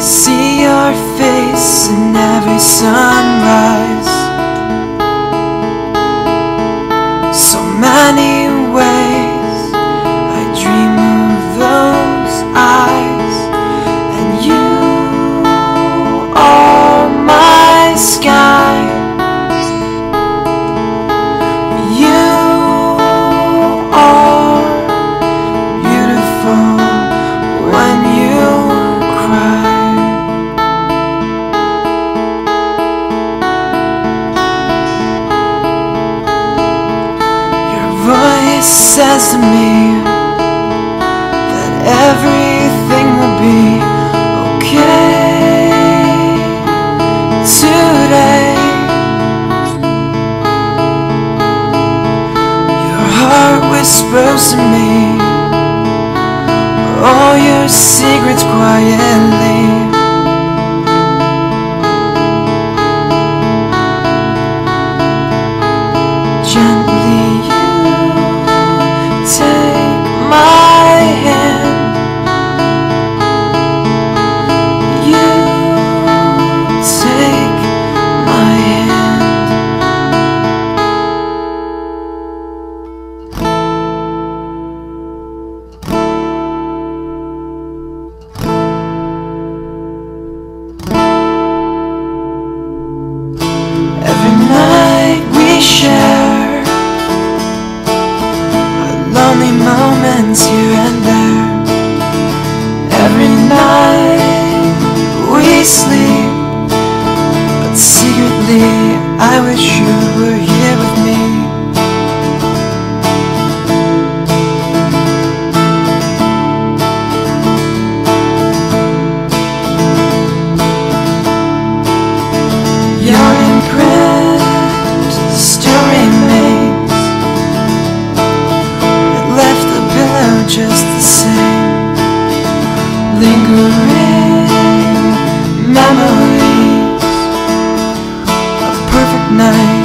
see your face in every sunrise. So many ways I dream of those eyes, and you are my sky. You are beautiful when you cry. Your voice says to me that everything will be okay today. Your heart whispers to me all your secrets quietly. Gently you take my hand. You take my hand. Every night we share our lonely moments here and there. Every night we sleep, but secretly I wish you were here with me. Your imprint still remains. It left the pillow just the same. Lingering memories of perfect nights.